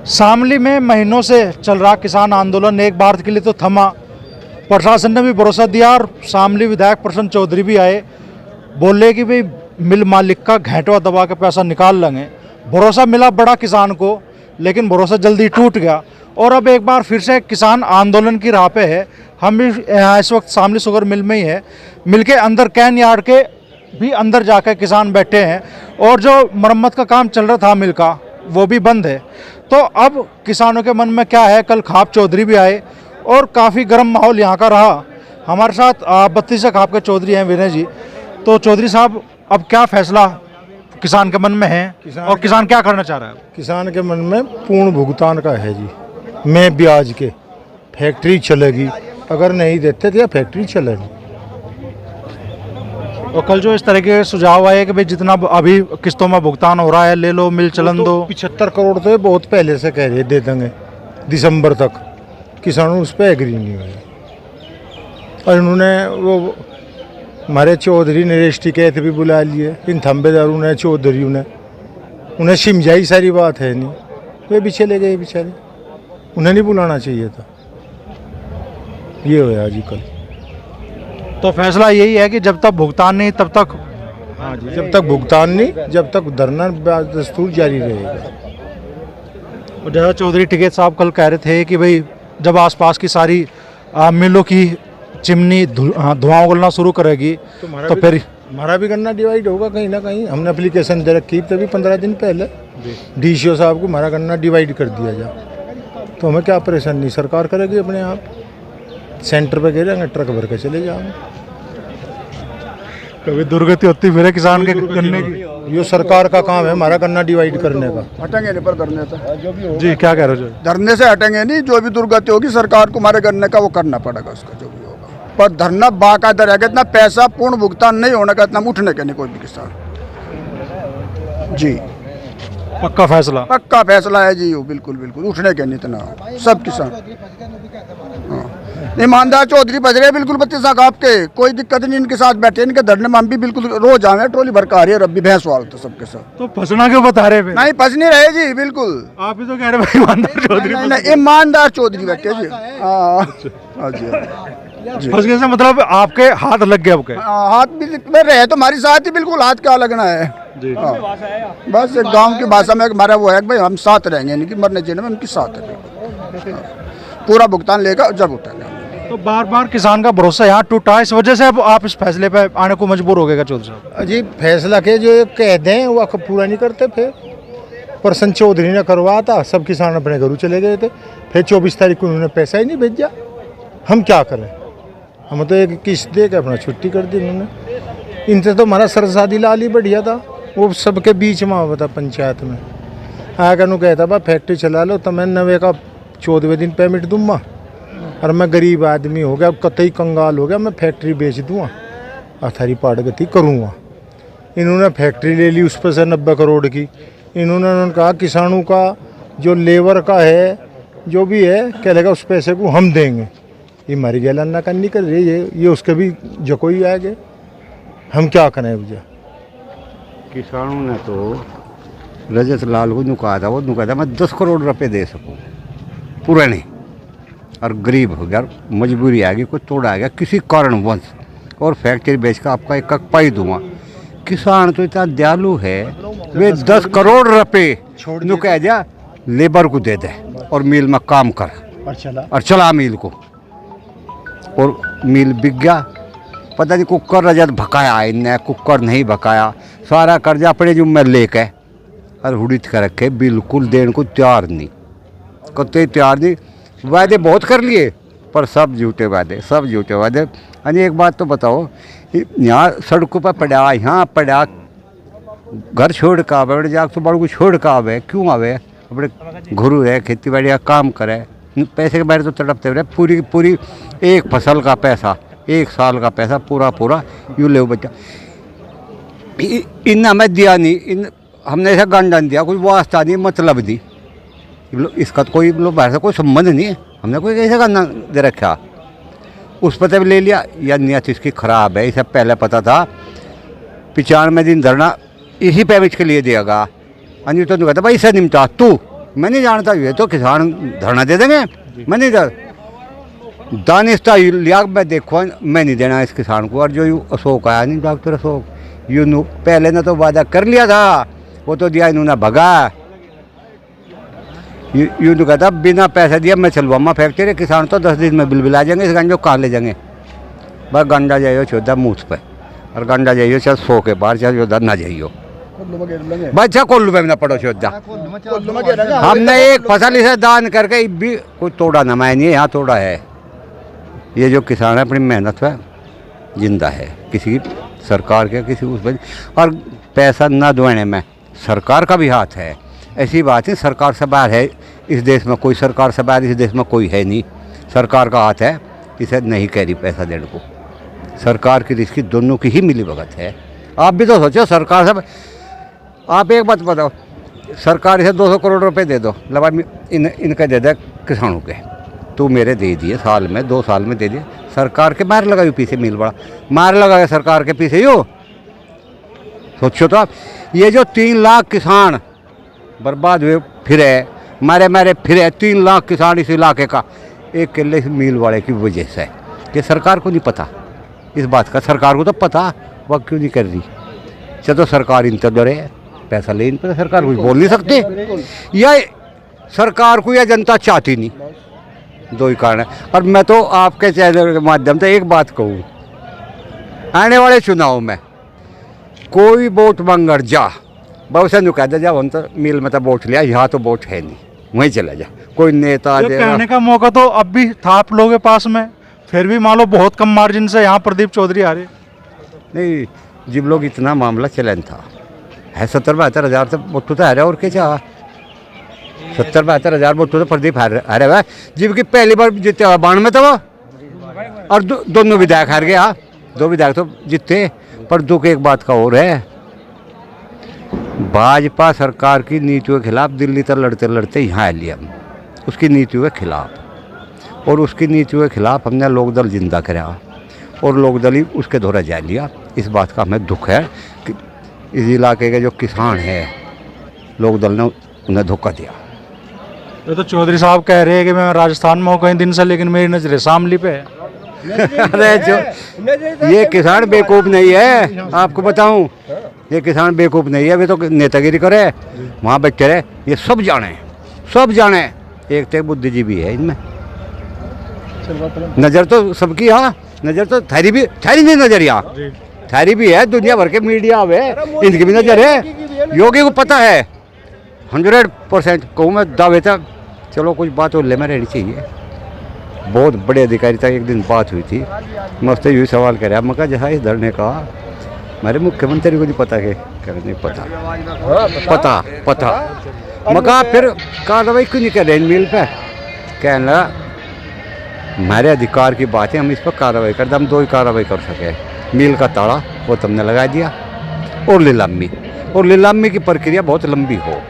शामली में महीनों से चल रहा किसान आंदोलन एक बार के लिए तो थमा। प्रशासन ने भी भरोसा दिया और शामली विधायक प्रसन्न चौधरी भी आए, बोले कि भाई मिल मालिक का घेंटवा दबा के पैसा निकाल लेंगे। भरोसा मिला बड़ा किसान को, लेकिन भरोसा जल्दी टूट गया और अब एक बार फिर से किसान आंदोलन की राह पे है। हम भी इस वक्त शामली शुगर मिल में ही है। मिल के अंदर कैन यार्ड के भी अंदर जाकर किसान बैठे हैं और जो मरम्मत का काम चल रहा था मिल का वो भी बंद है। तो अब किसानों के मन में क्या है, कल खाप चौधरी भी आए और काफ़ी गर्म माहौल यहाँ का रहा। हमारे साथ 32 से खाप के चौधरी हैं विनय जी। तो चौधरी साहब, अब क्या फैसला किसान के मन में है और किसान क्या करना चाह रहा है? किसान के मन में पूर्ण भुगतान का है जी। मैं ब्याज के फैक्ट्री चलेगी, अगर नहीं देते तो यह फैक्ट्री चलेगी। और कल जो इस तरह के सुझाव आए कि भाई जितना अभी किस्तों में भुगतान हो रहा है ले लो, मिल चलन दो। 75 करोड़ तो बहुत पहले से कह रहे दे देंगे दिसंबर तक। किसानों उस पर एग्री नहीं हुए और इन्होंने वो हमारे चौधरी ने रजिस्ट्री कहत भी बुला लिए, इन थम्बेदारों ने चौधरियों ने उन्हें समझाई सारी बात है नहीं, वे भी चले गए बेचारे। उन्हें नहीं बुलाना चाहिए था। ये हुआ जी कल। तो फैसला यही है कि जब तक भुगतान नहीं तब तक, हाँ जी, जब तक भुगतान नहीं जब तक धरना दस्तूर जारी रहेगा। और जैसा चौधरी टिकैत साहब कल कह रहे थे कि भाई जब आसपास की सारी मिलों की चिमनी धुआं उगलना शुरू करेगी तो फिर हमारा भी गन्ना डिवाइड होगा कहीं ना कहीं। हमने एप्लीकेशन दे रखी तभी 15 दिन पहले डीसीओ साहब को हमारा गन्ना डिवाइड कर दिया जाए। तो हमें क्या परेशान नहीं, सरकार करेगी अपने आप। सेंटर पे गिरेंगे, ट्रक भर के चले जाएंगे। कभी दुर्गति होती फिर किसान के गन्ने की। ये सरकार का काम है हमारा गन्ना डिवाइड करने का। हटेंगे नहीं पर धरने से। जी क्या कह रहे हो? धरने से हटेंगे नहीं, जो भी दुर्गति होगी सरकार को हमारे गन्ने का वो करना पड़ेगा, उसका जो भी होगा। पर धरना बाकायदा रहेगा। इतना पैसा पूर्ण भुगतान नहीं होने का, इतना उठने के नहीं कोई भी किसान। जी पक्का फैसला? पक्का फैसला है जी, वो बिल्कुल बिल्कुल उठने के नहीं इतना सब किसान। ईमानदार चौधरी बज रहे बिल्कुल 32 खाप के, कोई दिक्कत नहीं इनके साथ बैठे। इनके धरने में हम भी बिल्कुल रोज आए, ट्रोली भर का आ रही है, रब्बी भैंस वाल तो सबके साथ। तो फंसना क्यों बता रहे हैं? नहीं फंस नहीं रहे जी, बिल्कुल। आप ही तो कह रहे भाई ईमानदार चौधरी। नहीं, ईमानदार चौधरी बैठे जी। हाँ जी। फंस गए से मतलब आपके हाथ लग गए? आपके हाथ भी में रहे तो हमारी साथ ही, बिल्कुल हाथ क्या लगना है जी। बस एक गांव की भाषा में हमारा वो है कि भाई हम साथ रहेंगे, इनकी मरने जीने में उनकी साथ है बिल्कुल। पूरा भुगतान लेगा जब उठेगा। तो बार बार किसान का भरोसा यहाँ टूटा, इस वजह से अब आप इस फैसले पे आने को मजबूर हो गए चौधरी साहब? जी फैसला के जो कह दें वो पूरा नहीं करते। फिर प्रसन्न चौधरी ने करवाया था, सब किसान अपने घरों चले गए थे। फिर 24 तारीख को उन्होंने पैसा ही नहीं भेजा। हम क्या करें? हम तो एक किस्त दे के अपना छुट्टी कर दी उन्होंने। इनसे तो हमारा सरसादी लाल ही बढ़िया था, वो सबके बीच में हुआ था पंचायत में। आकर कहता बा फैक्ट्री चला लो तो मैं 9वें का 14वें दिन पेमेंट दूँगा और मैं गरीब आदमी हो गया, कतई कंगाल हो गया, मैं फैक्ट्री बेच दूँगा, अथारी पाटगति करूँगा। इन्होंने फैक्ट्री ले ली उस पर से 90 करोड़ की। इन्होंने कहा किसानों का जो लेबर का है जो भी है क्या लगा उस पैसे को हम देंगे। ये हमारी गैलाना करनी कर रही है, ये उसके भी जको ही आएंगे। हम क्या करें भैया? किसानों ने तो रजत लाल को नुकाया था, वो नुकाया था मैं 10 करोड़ रुपए दे सकूँ पूरा नहीं, और गरीब हो गया, मजबूरी आ गई, कोई तोड़ा आ गया किसी कारणवश, और फैक्ट्री बेच कर आपका एक पाई दूंगा। किसान तो इतना दयालु है, वे 10 करोड़ रुपए नुकाया जा लेबर को दे दे और मिल में काम कर और चला मिल को, और मिल बिक गया। पता नहीं कुकर रजत भकाया इनने, कुकर नहीं भकाया, सारा कर्जा अपने जुम्मे लेके और हुड़ित कर रखे, बिल्कुल देने को तैयार नहीं, कतई तैयार नहीं। वादे बहुत कर लिए पर सब झूठे वादे, सब झूठे वादे। अरे एक बात तो बताओ, यहाँ सड़कों पर पड़ा, यहाँ पड़ा, घर छोड़ कर आवे, जाग तो बड़ू को छोड़ कर आवे, क्यों आवे? अपने घुरू रहे, खेती बाड़ी का काम करे, पैसे के बारे तो तड़पते रहे। पूरी पूरी एक फसल का पैसा, एक साल का पैसा पूरा पूरा यूँ ले बच्चा। इन हमें दिया नहीं, इन हमने ऐसा गंडन दिया, कोई वास्ता नहीं, मतलब दी। इसका तो कोई बाहर से कोई संबंध नहीं है, हमने कोई कैसे गंडन दे रखा। उस पते भी ले लिया, या नियत इसकी ख़राब है, इसे पहले पता था 95 दिन धरना इसी पेमेंट के लिए देगा। अन्य तो कहता भाई इसे निमटा तू मैं नहीं जानता, ये तो किसान धरना दे देंगे। मैं नहीं दानिस्ता लिया मैं देखो, मैं नहीं देना इस किसान को। और जो अशोक आया नहीं, डॉक्टर अशोक, यूँ पहले ने तो वादा कर लिया था, वो तो दिया इन्होंने भगा। यूँ तो कहता बिना पैसे दिया मैं चलवामा फैक्ट्री, किसान तो 10 दिन में बिल आ जाएंगे, इस गंजो कहाँ ले जाएंगे। बस गंडा जाइयो चौदह मुँह पे, और गंडा जाइयो चाहे 100 के बाहर, चाहे चौदह ना जाइयो बच्चा कोल्लू में ना पड़ो चौदह। हमने एक फसल इसे दान करके भी कोई तोड़ा ना, मैं नहीं यहाँ तोड़ा है। ये जो किसान है अपनी मेहनत पे जिंदा है, किसी सरकार के किसी उस पर। और पैसा ना दुआने में सरकार का भी हाथ है, ऐसी बात है। सरकार से बाहर है इस देश में कोई, सरकार से बाहर इस देश में कोई है नहीं। सरकार का हाथ है, इसे नहीं कह रही पैसा देने को। सरकार की रिश्ती दोनों की ही मिली भगत है। आप भी तो सोचो, सरकार से आप एक बात बताओ, सरकार इसे 200 करोड़ रुपए दे दो, लगा इनका दे दे किसानों के, तो मेरे दे दिए साल में, 2 साल में दे दिए। सरकार के मार लगाई पीछे, मिल बड़ा मार लगा सरकार के पीछे। यो सोचो तो आप, ये जो 3 लाख किसान बर्बाद हुए फिरे, मारे फिरे, 3 लाख किसान इस इलाके का, एक किले इस मिल वाले की वजह से। ये सरकार को नहीं पता इस बात का, सरकार को तो पता, वह क्यों नहीं कर रही। चलो सरकार इन तो डरे पैसा ले, इन पर सरकार कुछ बोल नहीं सकती। या सरकार को या जनता चाहती नहीं, 2 ही कारण है। और मैं तो आपके चैनल के माध्यम से एक बात कहूँ, आने वाले चुनाव में कोई वोट मांगर जा, बहुत से कह दे जा वहाँ तो मिल में तो वोट लिया, यहाँ तो वोट है नहीं, वहीं चला जा। कोई नेता कहने का मौका तो अब भी था आप लोगों के पास में, फिर भी मान लो बहुत कम मार्जिन से यहाँ प्रदीप चौधरी आ रहे। नहीं, जब लोग इतना मामला चलन था है, 70-72 हज़ार तो वोट तो हारे, और क्या चाह 70-72 हज़ार वोट तो प्रदीप हारे हुआ, जबकि पहली बार जीते 92 में तो वो, और दोनों विधायक हार गया। 2 विधायक तो जीते। पर दुख एक बात का और है, भाजपा सरकार की नीतियों के खिलाफ दिल्ली तक लड़ते लड़ते यहाँ आ लिया हम, उसकी नीतियों के खिलाफ। और उसकी नीतियों के खिलाफ हमने लोकदल जिंदा कराया, और लोकदल ही उसके द्वारा जा लिया। इस बात का हमें दुख है कि इस इलाके के जो किसान हैं, लोकदल ने उन्हें धोखा दिया। ये तो चौधरी साहब कह रहे हैं कि मैं राजस्थान में हूँ कई दिन से, लेकिन मेरी नजरें शामली पे है। अरे जो ये किसान बेवकूफ़ नहीं है, आपको बताऊं, ये किसान बेवकूफ़ नहीं है। वे तो नेतागिरी करे, वहाँ बैठे रहे, ये सब जाने। एक तो बुद्धिजीवी है इनमें, नज़र तो सबकी, हाँ नज़र तो थारी नहीं नज़र, यहाँ थारी भी है, दुनिया भर के मीडिया है, इनकी भी नज़र है। योगी को पता है 100% कहूँ मैं दावे था। चलो कुछ बात और ले में रहनी चाहिए। बहुत बड़े अधिकारी तक एक दिन बात हुई थी, मैं उससे यही सवाल कर रहा, मैं कहा जहाँ इस धरने का हमारे मुख्यमंत्री को नहीं पता है, नहीं पता मैं कहा फिर कार्रवाई क्यों नहीं कर रहे मिल पे। कहने लगा हमारे अधिकार की बात है, हम इस पर कार्रवाई करते, हम 2 ही कार्रवाई कर सके। मिल का ताला वो तुमने लगा दिया, और नीलामी की प्रक्रिया बहुत लंबी हो,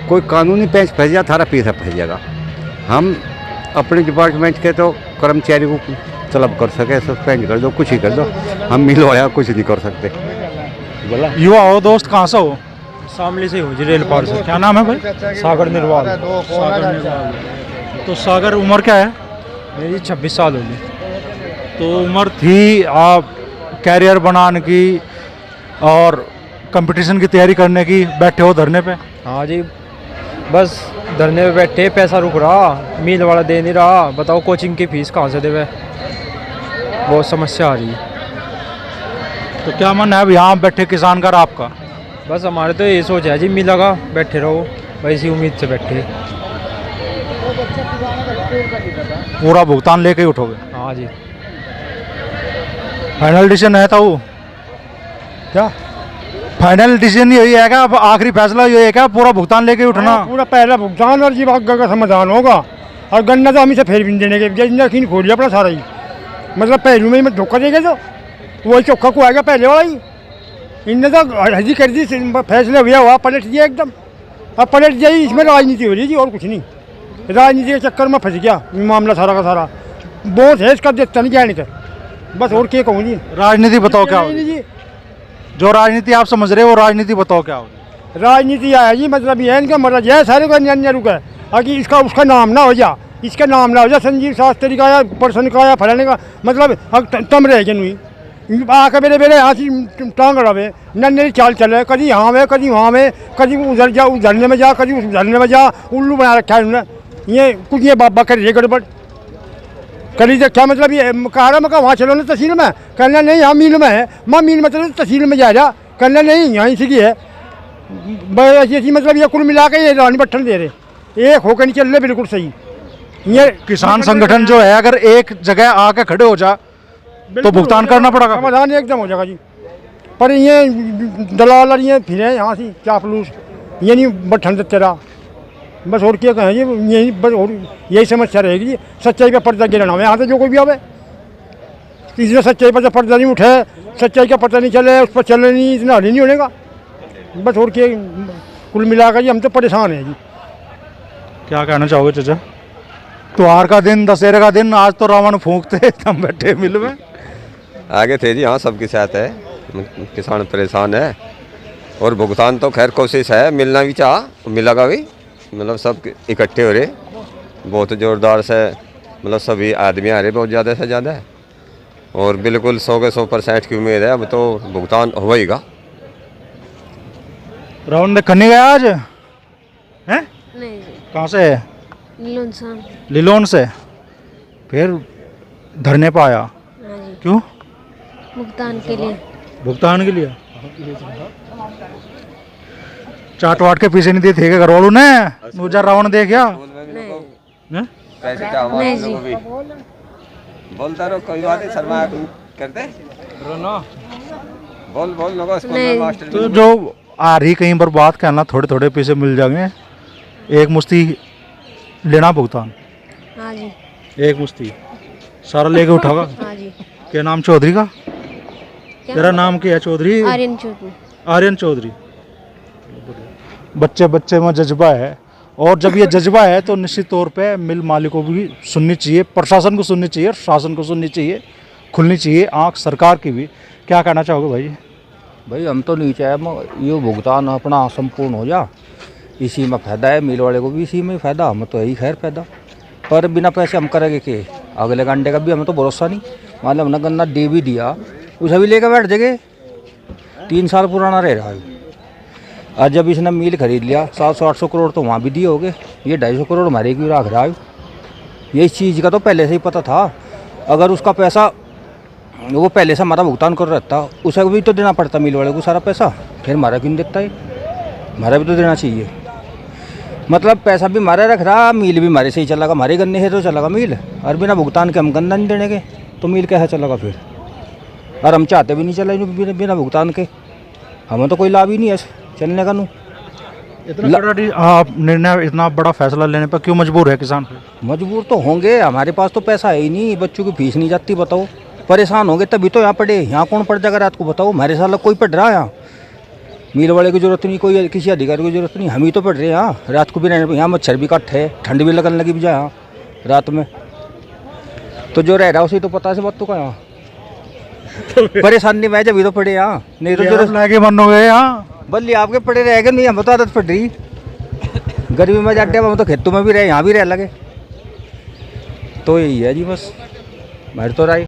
कोई कानूनी पेंच फंस जाए, थारा पीछा फंस जाएगा। हम अपने डिपार्टमेंट के तो कर्मचारी को तलब कर सके, सस्पेंड कर दो, कुछ ही कर दो, हम मिल वाले कुछ नहीं कर सकते। बोला युवा हो दोस्त, कहाँ से हो? शामली से हो जी, रेल पार से। क्या नाम है भाई? सागर निर्वाल। तो सागर, उम्र क्या है? मेरी 26 साल होगी। तो उम्र थी आप कैरियर बनाने की और कंपटीशन की तैयारी करने की, बैठे हो धरने पे? हाँ जी, बस धरने पे बैठे, पैसा रुक रहा, मिल वाला दे नहीं रहा। बताओ कोचिंग की फीस कहाँ से देवे, बहुत समस्या आ रही है। तो क्या मन है अब यहाँ बैठे किसान का, आपका? बस हमारे तो ये सोच है जी, मिल लगा बैठे रहो, भाई इसी उम्मीद से बैठे। पूरा भुगतान लेके ही उठोगे? हाँ जी। फाइनल डिसीजन है था वो क्या? फाइनल डिसीजन यही है क्या, अब आखिरी फैसला यही है क्या, पूरा भुगतान लेके उठना? पूरा पहला भुगतान और जीव आगे का समाधान होगा। और गन्ना तो हम इसे फेर भी नहीं देने के, खीन खोल लिया अपना सारा ही, मतलब पहलू में ही धोखा देगा, तो वही चौखा को आएगा पहले वाला ही। इनने तो हजी कर दी, फैसला हुआ पलट दिया एकदम। अब पलट जाइए, इसमें राजनीति हो रही थी और कुछ नहीं। राजनीति के चक्कर में फंस गया मामला सारा का सारा, बहुत है इसका, देखता नहीं क्या नहीं था, बस और क्या कहूँ जी। राजनीति बताओ क्या होगी? जो राजनीति आप समझ रहे हो, राजनीति बताओ क्या होगी? राजनीति आया जी, मतलब ये है इनका, मतलब यह सारे को अन्य रुका है। कि इसका उसका नाम ना हो जा, इसका नाम ना हो जा, संजीव शास्त्री का या पर्सन का या फलाने का, मतलब तम रह गए नहीं आके मेरे मेरे यहाँ से टांग रहे नन्हे चाल चले, कभी यहाँ में कभी वहाँ में, कभी उधर जा उधरने में जा, कभी उस उधरने में जा, उल्लू बना रखा है उन्होंने। ये कुछ ये बाबा कर रही है गड़बड़ करी तो क्या मतलब ये कह रहा मैं वहाँ चलो ना तहसील में, कहना नहीं यहाँ मील में है, माँ मील में चलो तहसील में जा जा, कहना नहीं यहाँ इसी की है। बस ऐसी मतलब ये कुल मिला के ये रानी बट्ठन दे रहे, एक होकर नहीं चल रहे बिल्कुल सही। ये किसान संगठन जो है अगर एक जगह आके खड़े हो जा तो भुगतान करना पड़ेगा, समाधान एकदम हो जाएगा जी। पर ये दलाल और ये फिर यहाँ से चापलूस ये नहीं बट्ठन तेरा, बस और क्या कहें यही बस और यही समस्या रहेगी जी। सच्चाई का पर्दा गिराना है यहाँ से जो कोई भी आवे, इसमें सच्चाई पर पर्दा नहीं उठे, सच्चाई का पता नहीं चले, उस पर चलने नहीं, इतना हल नहीं होने का। बस और क्या कुल मिलाकर जी हम तो परेशान हैं जी। क्या कहना चाहोगे चाचा? त्योहार का दिन, दशहरे का दिन, आज तो रावण फूंकते हम बैठे मिल में। आगे थे जी, हाँ सबके साथ है, किसान परेशान है और भुगतान तो खैर कोशिश है, मिलना भी चाह मिलेगा भी, मतलब सब इकट्ठे हो रहे बहुत ज़ोरदार से, मतलब सभी आदमी आ रहे बहुत ज़्यादा से ज़्यादा, और बिल्कुल 100 के 100% की उम्मीद है अब तो भुगतान होगा। रावण ने खन्नी गया आज हैं? नहीं जी, कहाँ से है? नीलोंसान। लिलोन से। फिर धरने पर आया, हाँ जी, क्यों? भुगतान के लिए। भुगतान के लिए चाट वाट के पीछे नहीं दिए थे घर वालों ने? मुझे रावण देख गया नहीं पैसे नहीं जी, बोलता रहो, कोई बात नहीं, शर्मा करते बोल बोल लोगों स्कूल में मास्टर तो जो आ रही कहीं पर बात कहना थोड़े थोड़े पैसे मिल जाएंगे, एक मुश्ती लेना भुगतान, हाँ जी, एक मुश्ती सारा लेके उठागा। हाँ जी। क्या नाम चौधरी का? क्या? तेरा नाम क्या है? चौधरी आर्यन चौधरी। आर्यन चौधरी। बच्चे बच्चे में जज्बा है, और जब ये जज्बा है तो निश्चित तौर पे मिल मालिकों को भी सुननी चाहिए, प्रशासन को सुननी चाहिए, शासन को सुननी चाहिए, खुलनी चाहिए आँख सरकार की भी। क्या कहना चाहोगे भाई? भाई हम तो नहीं चाहे ये भुगतान अपना संपूर्ण हो जा, इसी में फ़ायदा है, मिल वाले को भी इसी में फ़ायदा, हम तो यही खैर फ़ायदा। पर बिना पैसे हम करेंगे कि अगले घंटे का भी हमें तो भरोसा नहीं, मतलब हमने गन्ना दे भी दिया उसे भी लेकर बैठ जाएंगे, 3 साल पुराना रह रहा है। आज जब इसने मिल खरीद लिया 700-800 करोड़ तो वहाँ भी दिए हो गए, ये 250 करोड़ हमारे क्यों रख रहा है? ये इस चीज़ का तो पहले से ही पता था, अगर उसका पैसा वो पहले से हमारा भुगतान कर रहता उसे भी तो देना पड़ता मिल वाले को सारा पैसा, फिर हमारा क्यों देता है? हमारा भी तो देना चाहिए, मतलब पैसा भी हमारा रख रहा, मिल भी हमारे से ही चलेगा, हमारे गन्ने से तो चलेगा मिल, और बिना भुगतान के हम गन्ना नहीं देने के तो मिल कैसे चलेगा फिर? और हम चाहते भी नहीं चले बिना भुगतान के, हमें तो कोई लाभ ही नहीं है चलने का। नू इतना बड़ा निर्णय, इतना बड़ा फैसला लेने पर क्यों मजबूर है किसान? मजबूर तो होंगे, हमारे पास तो पैसा है ही नहीं, बच्चों की फीस नहीं जाती, बताओ परेशान होंगे तभी तो यहाँ पढ़े, यहाँ कौन पढ़ जाएगा रात को बताओ? हमारे साथ कोई पढ़ रहा है यहाँ? मिल वाले की जरूरत नहीं, कोई किसी अधिकारी की जरूरत नहीं, हम ही तो पढ़ रहे हैं यहाँ, रात को भी रहने, यहाँ मच्छर भी कट है, ठंड भी लगने लगी भी जाए यहाँ रात में, तो जो रह रहा है उसे तो पता है बात तो का यहाँ परेशानी में जब तो पड़े यहाँ, नहीं तो जरूरत लाके मन हो गए यहाँ, बल्ली आपके पड़े रह गए, नहीं हम तो आदत पड़ रही, गर्मी में जाते हम तो खेतों में भी रहे, यहाँ भी रह लगे, तो यही है जी बस हमारी तो राय।